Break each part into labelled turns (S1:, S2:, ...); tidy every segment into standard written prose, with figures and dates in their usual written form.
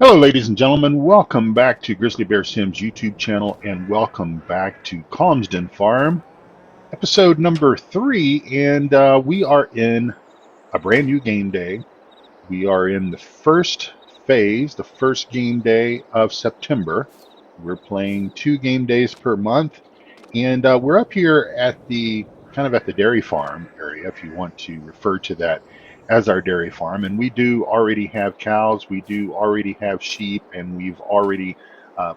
S1: Hello, ladies and gentlemen. Welcome back to Grizzly Bear Sims YouTube channel, and welcome back to Calmsden Farm, episode number 3. And we are in a brand new game day. We are in the first phase, the first game day of September. We're playing 2 game days per month, and we're up here at the at the dairy farm area, if you want to refer to that as our dairy farm. And we do already have cows, we do already have sheep, and we've already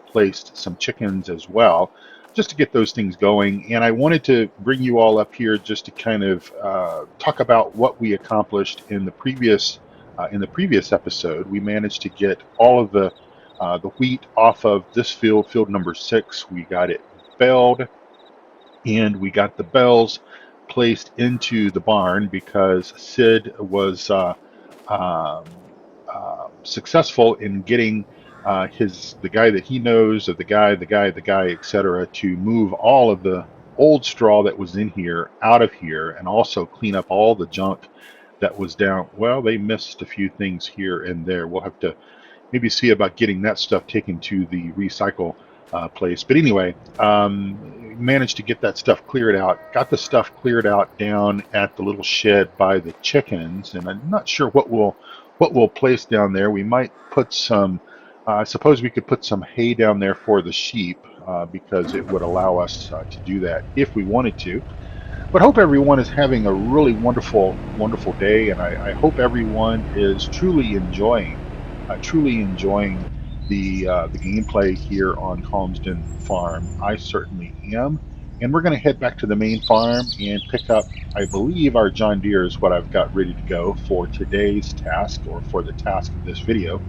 S1: placed some chickens as well, just to get those things going. And I wanted to bring you all up here just to kind of talk about what we accomplished in the previous episode. We managed to get all of the wheat off of this field, field number 6. We got it baled, and we got the bells placed into the barn because Sid was successful in getting the guy that he knows, or the guy, etc., to move all of the old straw that was in here out of here, and also clean up all the junk that was down. Well, they missed a few things here and there. We'll have to maybe see about getting that stuff taken to the recycle place. But anyway, managed to get that stuff cleared out. Got the stuff cleared out down at the little shed by the chickens, and I'm not sure what we'll place down there. We might put some. I suppose we could put some hay down there for the sheep, because it would allow us to do that if we wanted to. But hope everyone is having a really wonderful day, and I hope everyone is truly enjoying the gameplay here on Calmsden Farm. I certainly am. And we're going to head back to the main farm and pick up, I believe, our John Deere is what I've got ready to go for today's task, or for the task of this video.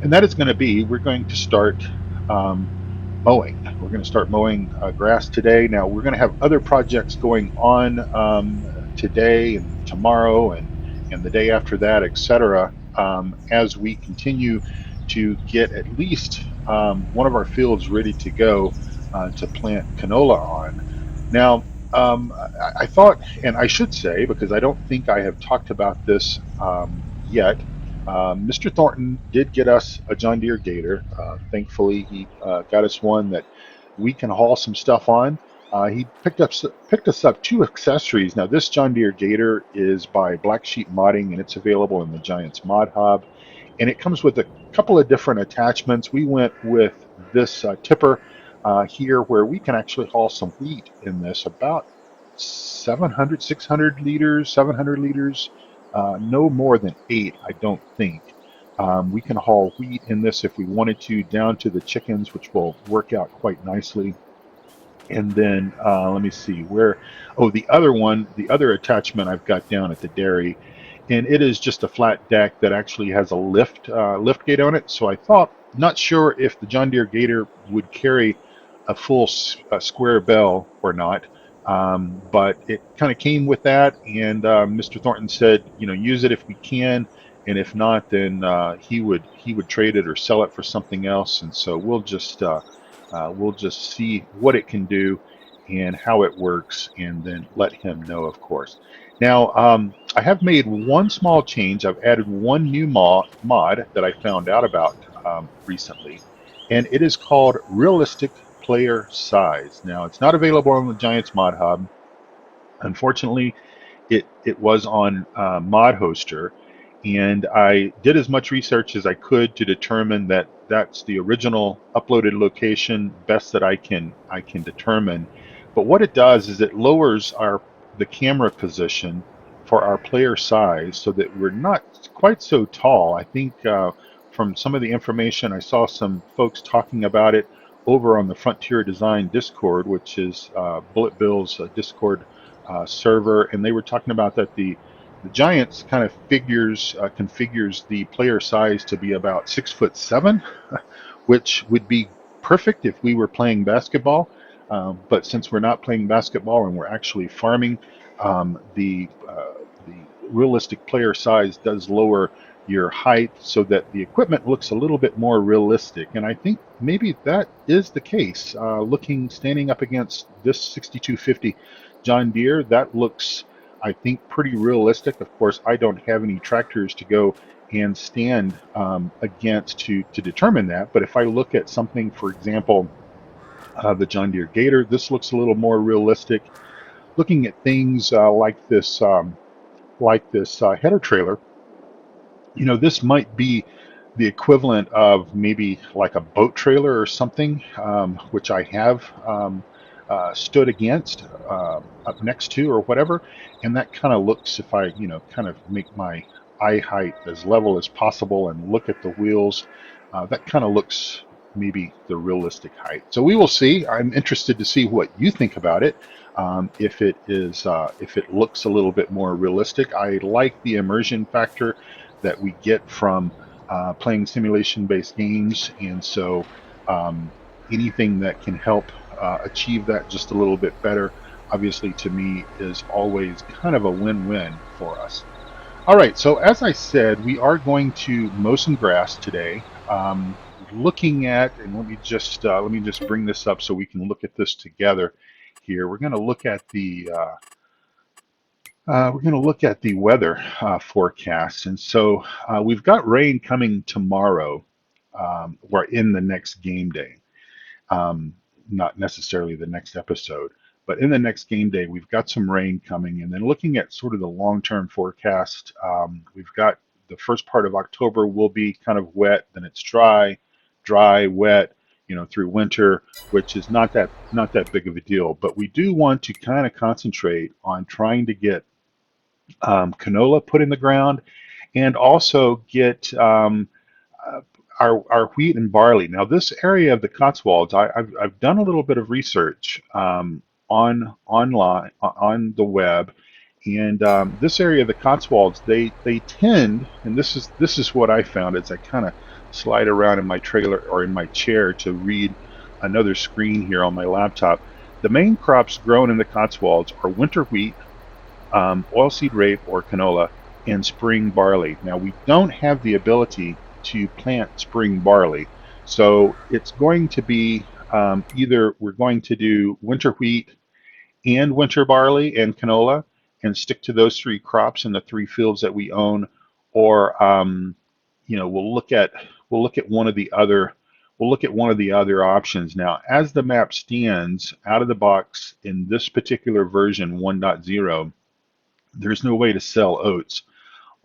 S1: And that is going to be, we're going to start mowing. We're going to start mowing grass today. Now, we're going to have other projects going on today and tomorrow and the day after that, etc., as we continue to get at least one of our fields ready to go to plant canola on. Now, I thought, and I should say, because I don't think I have talked about this yet, Mr. Thornton did get us a John Deere Gator. Thankfully, he got us one that we can haul some stuff on. He picked us up 2 accessories. Now, this John Deere Gator is by Black Sheep Modding, and it's available in the Giants Mod Hub. And it comes with a couple of different attachments. We went with this tipper here, where we can actually haul some wheat in this, about 600 liters, 700 liters, no more than 8, I don't think. We can haul wheat in this if we wanted to, down to the chickens, which will work out quite nicely. And then let me see where. Oh, the other attachment I've got down at the dairy, and it is just a flat deck that actually has a lift gate on it. So I thought, not sure if the John Deere Gator would carry a full square bell or not, but it kind of came with that. And Mr. Thornton said, use it if we can, and if not, then he would trade it or sell it for something else. And so we'll just see what it can do and how it works, and then let him know, of course. Now, I have made one small change. I've added one new mod that I found out about recently, and it is called Realistic Player Size. Now, it's not available on the Giants Mod Hub. Unfortunately, it was on Mod Hoster, and I did as much research as I could to determine that that's the original uploaded location, best that I can determine. But what it does is it lowers the camera position for our player size, so that we're not quite so tall. I think from some of the information, I saw some folks talking about it over on the Frontier Design Discord, which is Bullet Bill's Discord server, and they were talking about that the Giants kind of configures the player size to be about 6'7", which would be perfect if we were playing basketball. But since we're not playing basketball and we're actually farming, the realistic player size does lower your height so that the equipment looks a little bit more realistic. And I think maybe that is the case. Standing up against this 6250 John Deere, that looks, I think, pretty realistic. Of course, I don't have any tractors to go and stand against to determine that. But if I look at something, for example, the John Deere Gator, this looks a little more realistic. Looking at things like this header trailer, this might be the equivalent of maybe like a boat trailer or something, which I have stood against, up next to, or whatever. And that kind of looks, if I, kind of make my eye height as level as possible and look at the wheels, that kind of looks maybe the realistic height. So we will see. I'm interested to see what you think about it. If it looks a little bit more realistic. I like the immersion factor that we get from playing simulation-based games, and so anything that can help achieve that just a little bit better, obviously to me, is always kind of a win-win for us. All right, so as I said, we are going to mow some grass today. Looking at, and let me just bring this up so we can look at this together here. We're going to look at the weather forecast, and so we've got rain coming tomorrow, or in the next game day. Um, Not necessarily the next episode, but in the next game day, we've got some rain coming. And then looking at sort of the long-term forecast, we've got the first part of October will be kind of wet, then it's dry, dry, wet, through winter, which is not that big of a deal. But we do want to kind of concentrate on trying to get canola put in the ground, and also get uh, our wheat and barley. Now, this area of the Cotswolds, I've done a little bit of research online on the web, and this area of the Cotswolds, they tend, and this is what I found as I kind of slide around in my trailer or in my chair to read another screen here on my laptop. The main crops grown in the Cotswolds are winter wheat, oilseed rape or canola, and spring barley. Now, we don't have the ability to plant spring barley, so it's going to be either we're going to do winter wheat and winter barley and canola and stick to those three crops in the three fields that we own, or we'll look at one of the other. We'll look at one of the other options. Now, as the map stands out of the box in this particular version 1.0, there's no way to sell oats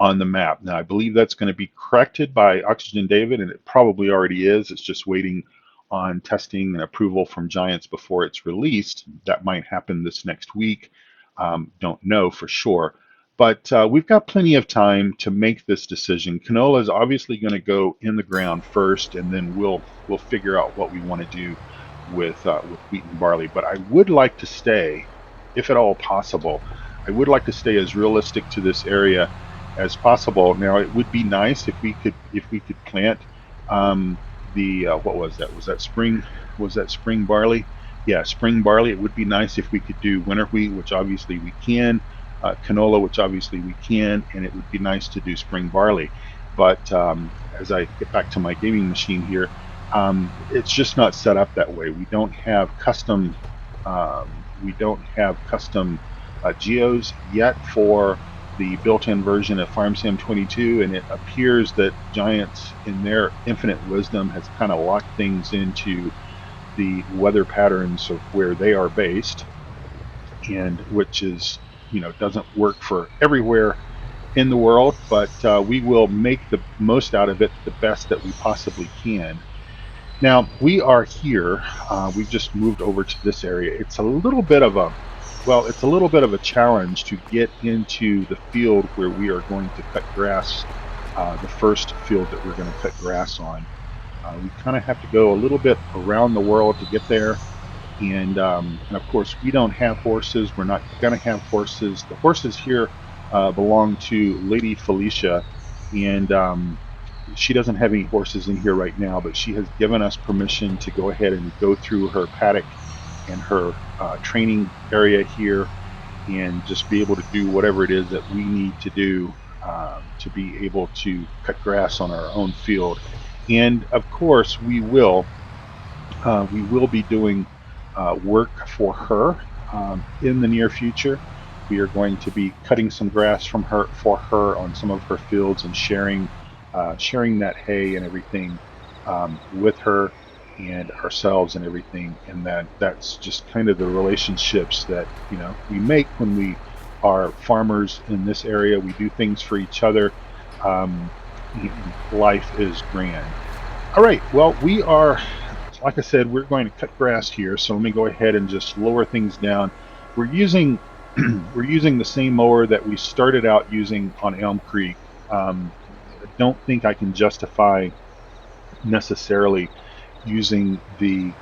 S1: on the map. Now, I believe that's going to be corrected by OxygenDavid, and it probably already is. It's just waiting on testing and approval from Giants before it's released. That might happen this next week. Don't know for sure. But we've got plenty of time to make this decision. Canola is obviously going to go in the ground first, and then we'll figure out what we want to do with wheat and barley. But I would like to stay, if at all possible, I would like to stay as realistic to this area as possible. Now, it would be nice if we could plant the what was that? Was that spring? Was that spring barley? Yeah, spring barley. It would be nice if we could do winter wheat, which obviously we can, canola, which obviously we can, and it would be nice to do spring barley. But as I get back to my gaming machine here, it's just not set up that way. We don't have custom. We don't have custom geos yet for the built-in version of FarmSim 22, and it appears that Giants, in their infinite wisdom, has kind of locked things into the weather patterns of where they are based, and which is, doesn't work for everywhere in the world, but we will make the most out of it, the best that we possibly can. Now, we are here. We've just moved over to this area. It's a little bit of a challenge to get into the field where we are going to cut grass, the first field that we're going to cut grass on. We kind of have to go a little bit around the world to get there. And of course, we don't have horses. We're not going to have horses. The horses here belong to Lady Felicia, and she doesn't have any horses in here right now, but she has given us permission to go ahead and go through her paddock and her training area here, and just be able to do whatever it is that we need to do to be able to cut grass on our own field. And of course, we will be doing work for her in the near future. We are going to be cutting some grass for her on some of her fields and sharing sharing that hay and everything with her and ourselves and everything. And that's just kind of the relationships that we make when we are farmers in this area. We do things for each other. Um, Life is grand. All right, well, we are, like I said, we're going to cut grass here, so let me go ahead and just lower things down. We're using we're using the same mower that we started out using on Elm Creek. I don't think I can justify necessarily using the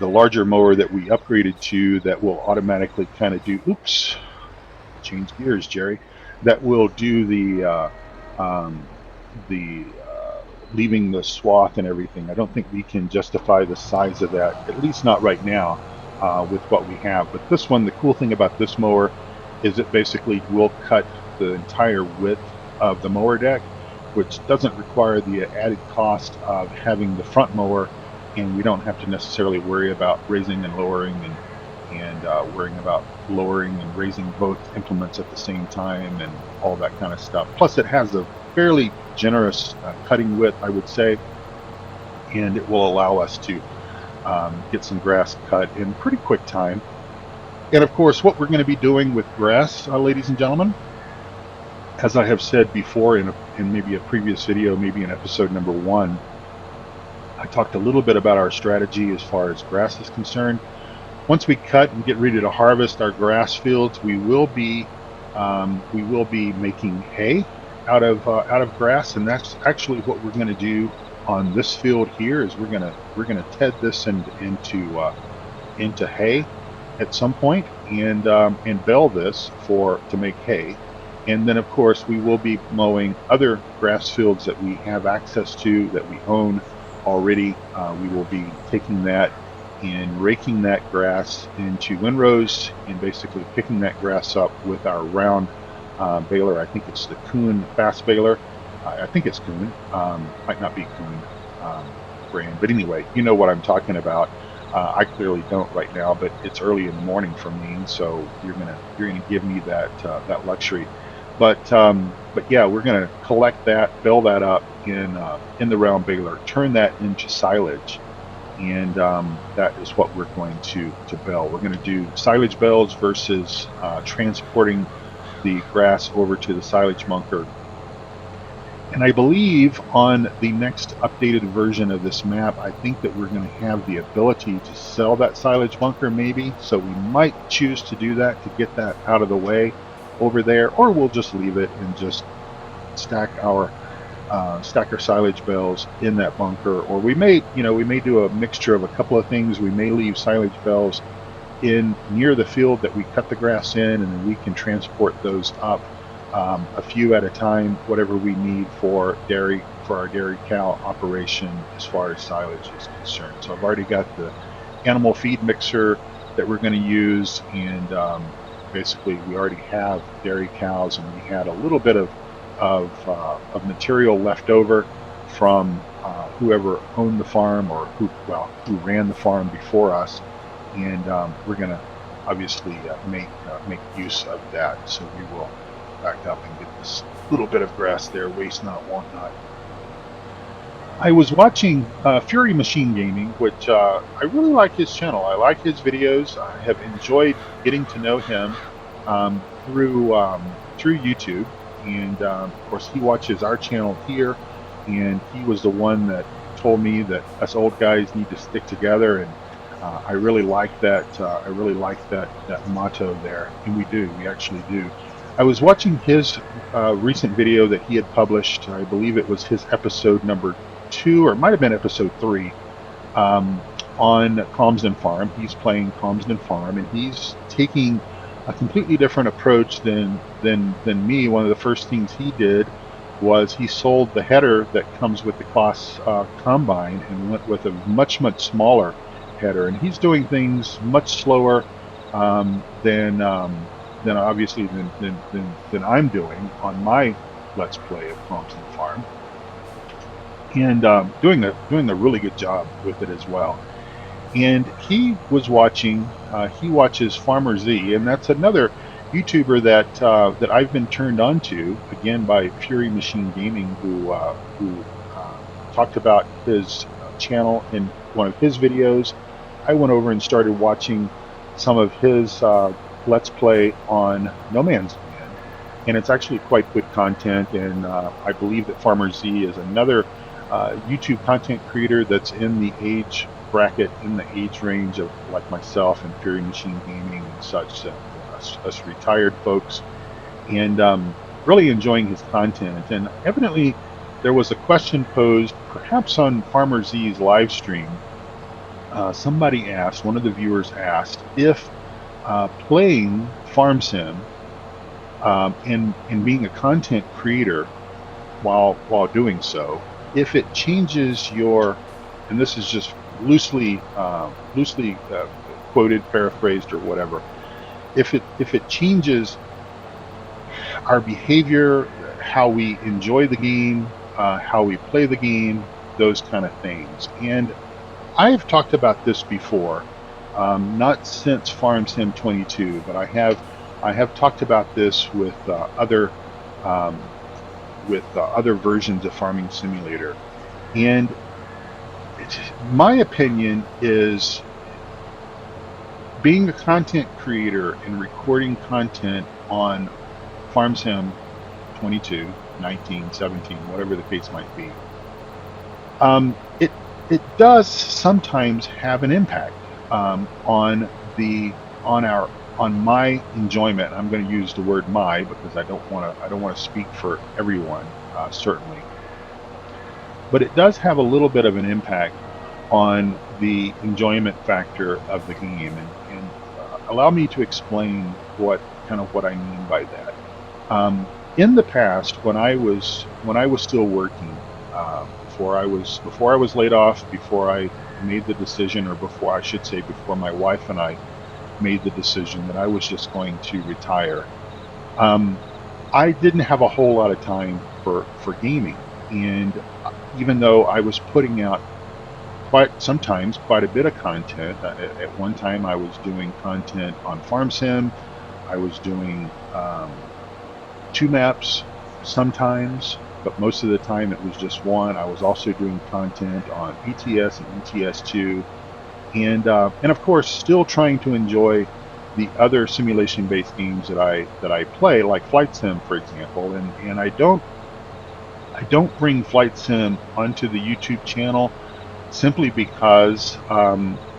S1: larger mower that we upgraded to, that will automatically kind of do, oops, change gears, Jerry, that will do the leaving the swath and everything. I don't think we can justify the size of that, at least not right now, with what we have. But this one, the cool thing about this mower is it basically will cut the entire width of the mower deck, which doesn't require the added cost of having the front mower, and we don't have to necessarily worry about raising and lowering and worrying about lowering and raising both implements at the same time and all that kind of stuff. Plus, it has a fairly generous cutting width, I would say, and it will allow us to get some grass cut in pretty quick time. And of course, what we're going to be doing with grass, ladies and gentlemen, as I have said before in maybe a previous video, maybe in episode number 1, I talked a little bit about our strategy as far as grass is concerned. Once we cut and get ready to harvest our grass fields, we will be making hay out of grass, and that's actually what we're going to do on this field here. Is we're gonna ted this into hay at some point, and bale this to make hay. And then of course we will be mowing other grass fields that we have access to, that we own already. We will be taking that and raking that grass into windrows and basically picking that grass up with our round baler. I think it's the Kuhn fast baler. I think it's Kuhn. Might not be Kuhn brand, but anyway, you know what I'm talking about. I clearly don't right now, but it's early in the morning for me, so you're gonna give me that luxury. But yeah, we're gonna collect that, bale that up in the round baler, turn that into silage, and that is what we're going to bale. We're going to do silage bales versus transporting the grass over to the silage bunker. And I believe on the next updated version of this map, I think that we're going to have the ability to sell that silage bunker maybe. So we might choose to do that to get that out of the way over there, or we'll just leave it and just stack our silage bales in that bunker. Or we may do a mixture of a couple of things. We may leave silage bales in near the field that we cut the grass in, and then we can transport those up, a few at a time, whatever we need for our dairy cow operation as far as silage is concerned. So I've already got the animal feed mixer that we're going to use, and basically we already have dairy cows, and we had a little bit of material left over from whoever owned the farm, or who ran the farm before us, and we're going to obviously make use of that. So we will back up and get this little bit of grass there, waste not, want not. I was watching Fury Machine Gaming, which I really like his channel. I like his videos. I have enjoyed getting to know him through YouTube. And of course, he watches our channel here, and he was the one that told me that us old guys need to stick together, and I really like that. I really like that motto there, and we actually do. I was watching his recent video that he had published. I believe it was his episode number 2, or it might have been episode 3, on Calmsden Farm. He's playing Calmsden Farm, and he's taking a completely different approach than me. One of the first things he did was he sold the header that comes with the Kloss combine and went with a much smaller header. And he's doing things much slower than obviously than I'm doing on my Let's Play of Calmsden Farm, and doing a really good job with it as well. And he was watching. He watches Farmer Z, and that's another YouTuber that I've been turned on to again by Fury Machine Gaming, who talked about his channel in one of his videos. I went over and started watching some of his Let's Play on No Man's Land, and it's actually quite good content. And I believe that Farmer Z is another YouTube content creator that's in the age bracket, in the age range of like myself and Fury Machine Gaming and such, us retired folks, and really enjoying his content. And evidently, there was a question posed, perhaps on Farmer Z's live stream. Somebody asked, one of the viewers asked, if playing Farm Sim and being a content creator while doing so, if it changes your, and this is just loosely quoted, paraphrased, or whatever, if it changes our behavior, how we enjoy the game, how we play the game, those kind of things. And I've talked about this before, not since Farm Sim 22, but I have talked about this with other versions of Farming Simulator. And my opinion is, being a content creator and recording content on Farm Sim 22, 19, 17, whatever the case might be, it does sometimes have an impact on my enjoyment. I'm going to use the word "my" because I don't want to speak for everyone, certainly, but it does have a little bit of an impact on the enjoyment factor of the game. And allow me to explain what I mean by that. In the past, when I was still working, before I was laid off, before I made the decision, or before, I should say, before my wife and I made the decision that I was just going to retire, I didn't have a whole lot of time for gaming. And even though I was putting out quite a bit of content, at one time I was doing content on Farm Sim, I was doing 2 maps sometimes, but most of the time it was just one. I was also doing content on ETS and ETS2, and of course still trying to enjoy the other simulation-based games that I play, like Flight Sim, for example. And I don't bring Flight Sim onto the YouTube channel simply because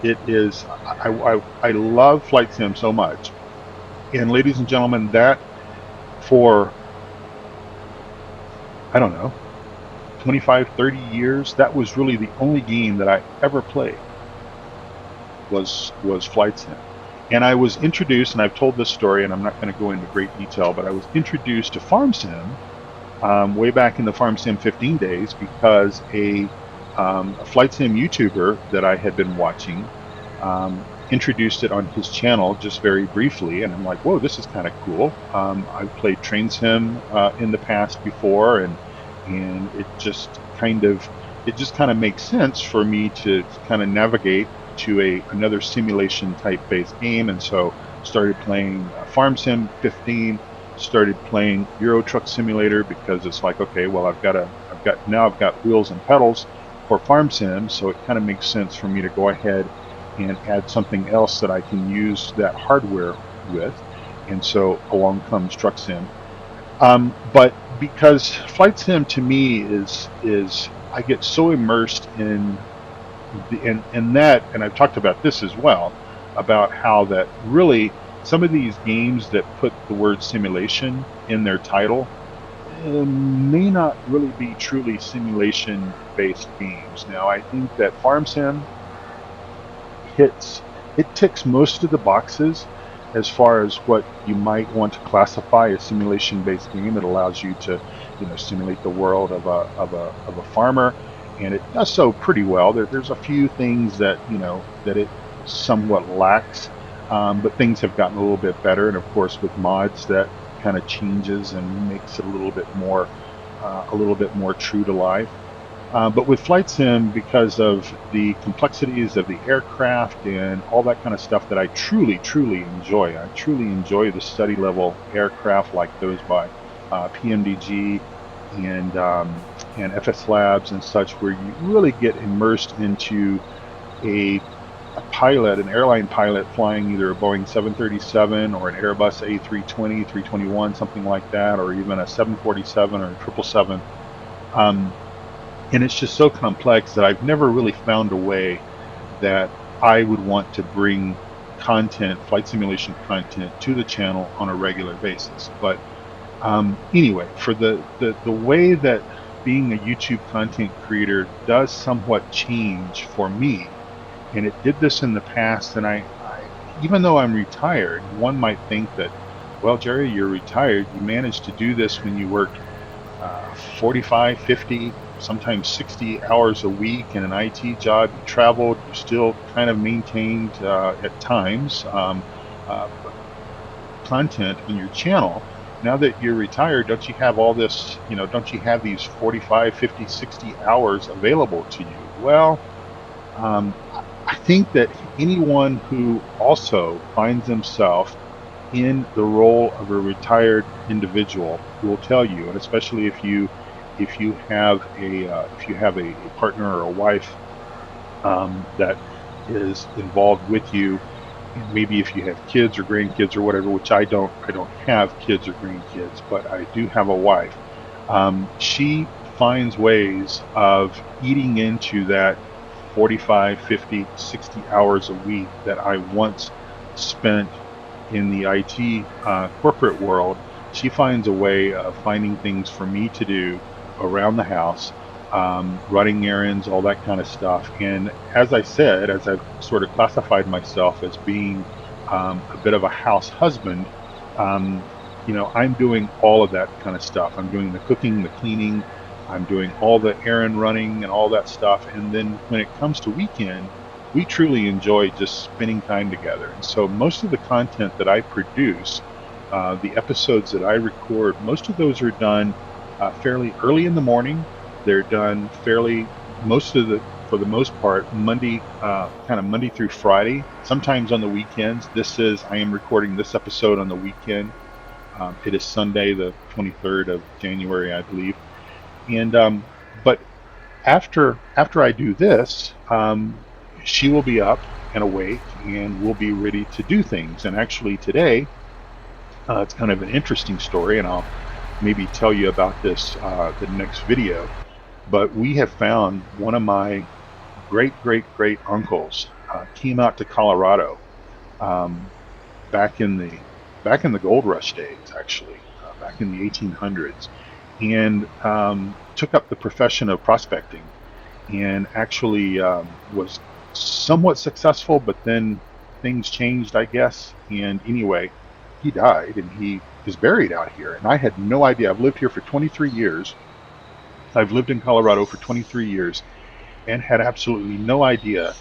S1: it is, I love Flight Sim so much. And ladies and gentlemen, that for, I don't know, 25, 30 years, that was really the only game that I ever played, was Flight Sim. And I was introduced, and I've told this story, and I'm not going to go into great detail, but I was introduced to Farm Sim way back in the Farm Sim 15 days because a Flight Sim YouTuber that I had been watching introduced it on his channel just very briefly, and I'm like, whoa, this is kind of cool. I've played Train Sim in the past before, and it just kind of makes sense for me to kind of navigate to another simulation type based game. And so started playing Farm Sim 15, started playing Euro Truck Simulator, because it's like, okay, well, I've got wheels and pedals for Farm Sim, so it kind of makes sense for me to go ahead and add something else that I can use that hardware with. And so along comes Truck Sim. But because Flight Sim to me is I get so immersed in that, and I've talked about this as well, about how that really some of these games that put the word simulation in their title may not really be truly simulation-based games. Now, I think that Farm Sim ticks most of the boxes as far as what you might want to classify as simulation-based game. It allows you to, simulate the world of a farmer, and it does so pretty well. There's a few things that that it somewhat lacks, but things have gotten a little bit better, and of course with mods that kind of changes and makes it a little bit more true to life. But with flight sim, because of the complexities of the aircraft and all that kind of stuff that I truly, truly enjoy, I truly enjoy the study level aircraft like those by PMDG and FS Labs and such, where you really get immersed into a pilot, an airline pilot flying either a Boeing 737 or an Airbus A320, 321, something like that, or even a 747 or a 777. Um, and it's just so complex that I've never really found a way that I would want to bring content, flight simulation content, to the channel on a regular basis. But anyway, for the way that being a YouTube content creator does somewhat change for me, and it did this in the past, and I even though I'm retired, one might think that, well, Jerry, you're retired. You managed to do this when you worked 45, 50, sometimes 60 hours a week in an IT job. You traveled, you still kind of maintained at times uh, content on your channel. Now that you're retired, don't you have all this, don't you have these 45, 50, 60 hours available to you? Well, um, I think that anyone who also finds themselves in the role of a retired individual will tell you, and especially if you have a partner or a wife that is involved with you, and maybe if you have kids or grandkids or whatever, which I don't have kids or grandkids, but I do have a wife. She finds ways of eating into that 45, 50, 60 hours a week that I once spent in the IT corporate world. She finds a way of finding things for me to do around the house, running errands, all that kind of stuff. And as I said, as I've sort of classified myself as being a bit of a house husband, I'm doing all of that kind of stuff. I'm doing the cooking, the cleaning, I'm doing all the errand running and all that stuff. And then when it comes to weekend, we truly enjoy just spending time together. And so most of the content that I produce, the episodes that I record, most of those are done fairly early in the morning. They're done fairly, for the most part, kind of Monday through Friday, sometimes on the weekends. I am recording this episode on the weekend. It is Sunday, the 23rd of January, I believe. And but after I do this, she will be up and awake, and we'll be ready to do things. And actually, today, it's kind of an interesting story, and I'll maybe tell you about this the next video. But we have found one of my great great great uncles came out to Colorado um, back in the gold rush days, actually, back in the 1800s, and took up the profession of prospecting, and actually was somewhat successful, but then things changed, I guess. And anyway, he died, and he is buried out here. And I had no idea. I've lived here for 23 years. I've lived in Colorado for 23 years and had absolutely no idea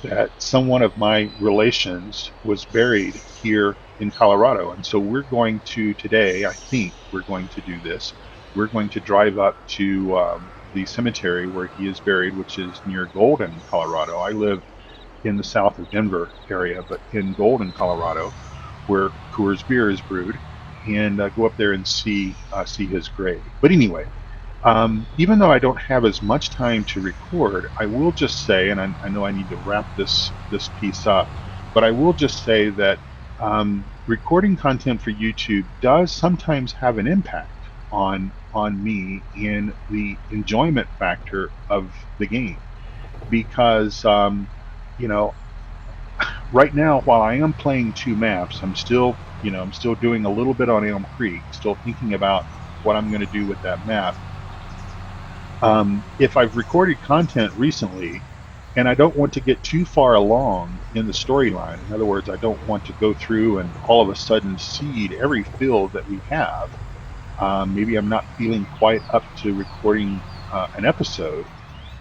S1: that someone of my relations was buried here in Colorado. And so today, I think we're going to do this. We're going to drive up to the cemetery where he is buried, which is near Golden, Colorado. I live in the south of Denver area, but in Golden, Colorado, where Coors beer is brewed, and go up there and see his grave. But anyway, even though I don't have as much time to record, I will just say, and I know I need to wrap this piece up, but I will just say that recording content for YouTube does sometimes have an impact on me in the enjoyment factor of the game, because you know right now, while I am playing two maps, I'm still doing a little bit on Elm Creek, still thinking about what I'm going to do with that map. If I've recorded content recently and I don't want to get too far along in the storyline, in other words, I don't want to go through and all of a sudden seed every field that we have, maybe I'm not feeling quite up to recording an episode,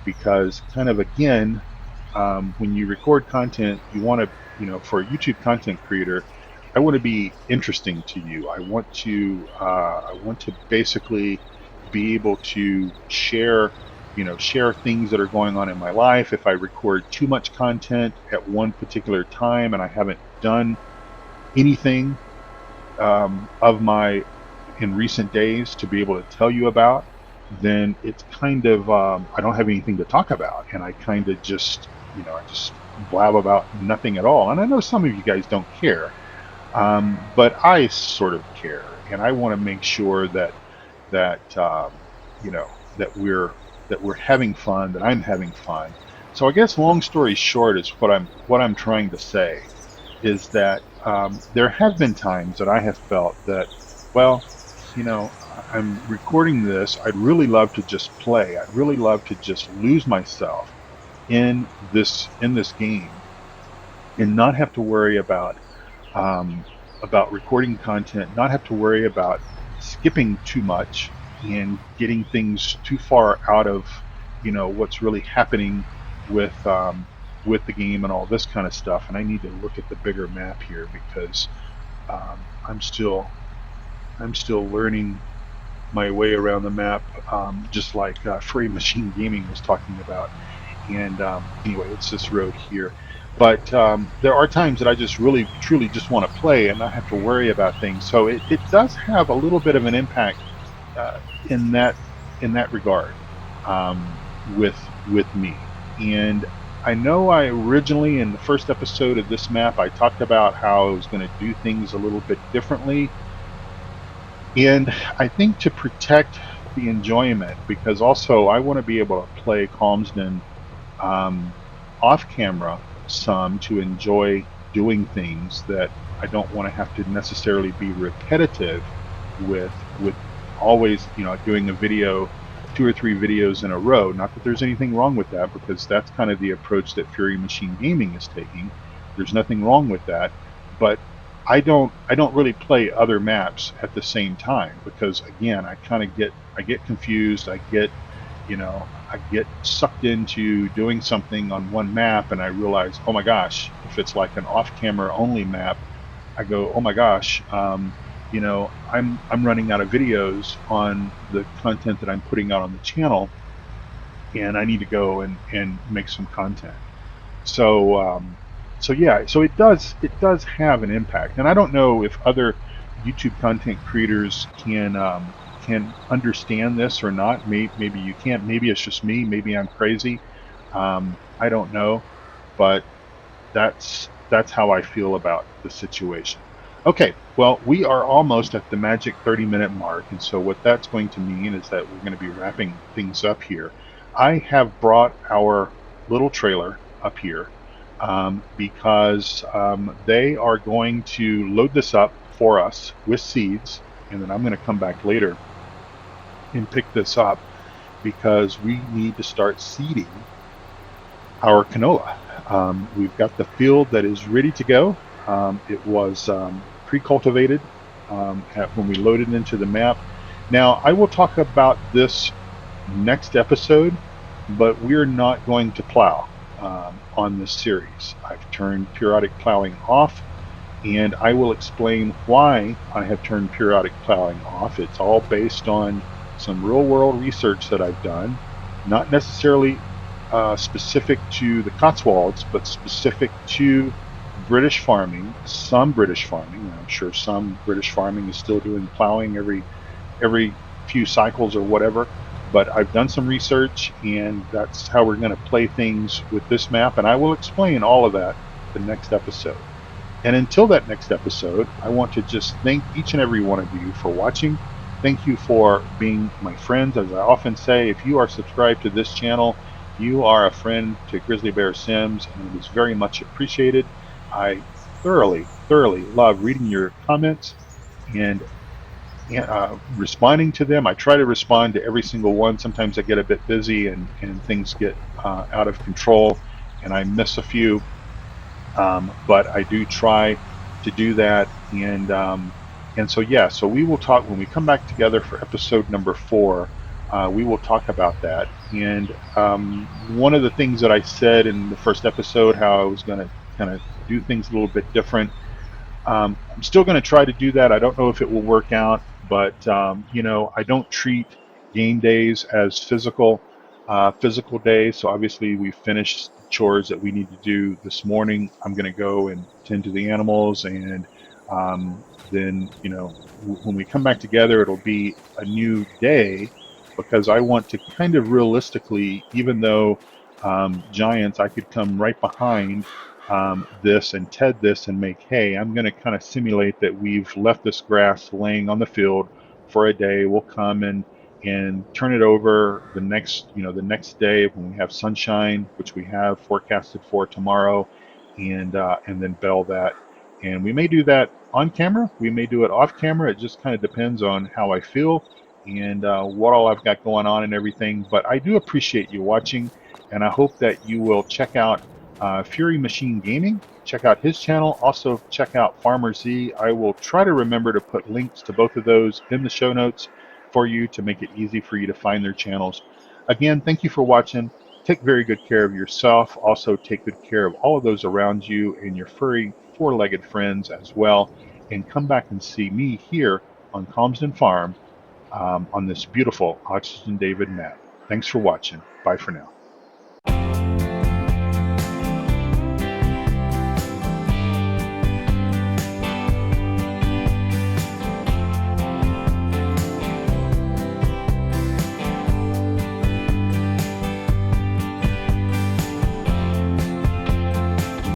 S1: because kind of again, when you record content, you want to, for a YouTube content creator, I want to be interesting to you. I want to basically be able to share share things that are going on in my life. If I record too much content at one particular time and I haven't done anything of my in recent days to be able to tell you about, then it's kind of I don't have anything to talk about, and I kind of just I just blab about nothing at all. And I know some of you guys don't care, but I sort of care, and I want to make sure that you know that we're having fun, that I'm having fun. So I guess long story short is what I'm trying to say is that there have been times that I have felt that, well, I'm recording this. I'd really love to just play. I'd really love to just lose myself in this game and not have to worry about recording content, not have to worry about skipping too much and getting things too far out of what's really happening with the game and all this kind of stuff. And I need to look at the bigger map here because um, I'm still I'm still learning my way around the map, just like Free Machine Gaming was talking about. And anyway, it's this road here. But there are times that I just really, truly just want to play and not have to worry about things. So it does have a little bit of an impact uh, in that regard, um, with me. And I know I originally in the first episode of this map I talked about how I was going to do things a little bit differently, and I think to protect the enjoyment, because also I want to be able to play Calmsden um, off camera some to enjoy doing things that I don't want to have to necessarily be repetitive with always doing a video, two or three videos in a row. Not that there's anything wrong with that, because that's kind of the approach that Fury Machine Gaming is taking. There's nothing wrong with that, but I don't really play other maps at the same time, because again I get confused. I get sucked into doing something on one map, and I realize, oh my gosh, if it's like an off-camera only map, I go, oh my gosh, I'm running out of videos on the content that I'm putting out on the channel, and I need to go and make some content. So so yeah, so it does have an impact, and I don't know if other YouTube content creators can understand this or not. Maybe you can't. Maybe it's just me. Maybe I'm crazy. I don't know, but that's how I feel about the situation. Okay, well, we are almost at the magic 30-minute mark, and so what that's going to mean is that we're going to be wrapping things up here. I have brought our little trailer up here because they are going to load this up for us with seeds, and then I'm going to come back later and pick this up because we need to start seeding our canola. We've got the field that is ready to go. It was pre-cultivated when we loaded into the map. Now, I will talk about this next episode, but we're not going to plow on this series. I've turned periodic plowing off, and I will explain why I have turned periodic plowing off. It's all based on some real-world research that I've done, not necessarily specific to the Cotswolds, but specific to British farming, some British farming. I'm sure some British farming is still doing plowing every few cycles or whatever, but I've done some research, and that's how we're going to play things with this map, and I will explain all of that the next episode. And until that next episode, I want to just thank each and every one of you for watching. Thank you for being my friends. As I often say, if you are subscribed to this channel, you are a friend to Grizzly Bear Sims, and it is very much appreciated. I thoroughly, thoroughly love reading your comments and responding to them. I try to respond to every single one. Sometimes I get a bit busy and things get out of control and I miss a few, but I do try to do that. And so yeah, so we will talk when we come back together for episode number 4. We will talk about that. And one of the things that I said in the first episode, how I was going to kind of do things a little bit different. I'm still going to try to do that. I don't know if it will work out, but I don't treat game days as physical. physical day. So obviously we finished the chores that we need to do this morning. I'm going to go and tend to the animals, and then when we come back together, it'll be a new day because I want to kind of realistically, even though giants, I could come right behind this and ted this and make hay. I'm going to kind of simulate that we've left this grass laying on the field for a day. We'll come and turn it over the next day when we have sunshine, which we have forecasted for tomorrow, and then bale that. And we may do that on camera. We may do it off camera. It just kind of depends on how I feel and what all I've got going on and everything. But I do appreciate you watching, and I hope that you will check out Fury Machine Gaming. Check out his channel. Also check out Farmer Z. I will try to remember to put links to both of those in the show notes for you to make it easy for you to find their channels. Again, thank you for watching. Take very good care of yourself. Also take good care of all of those around you and your furry four-legged friends as well. And come back and see me here on Calmsden Farm on this beautiful OxygenDavid map. Thanks for watching. Bye for now.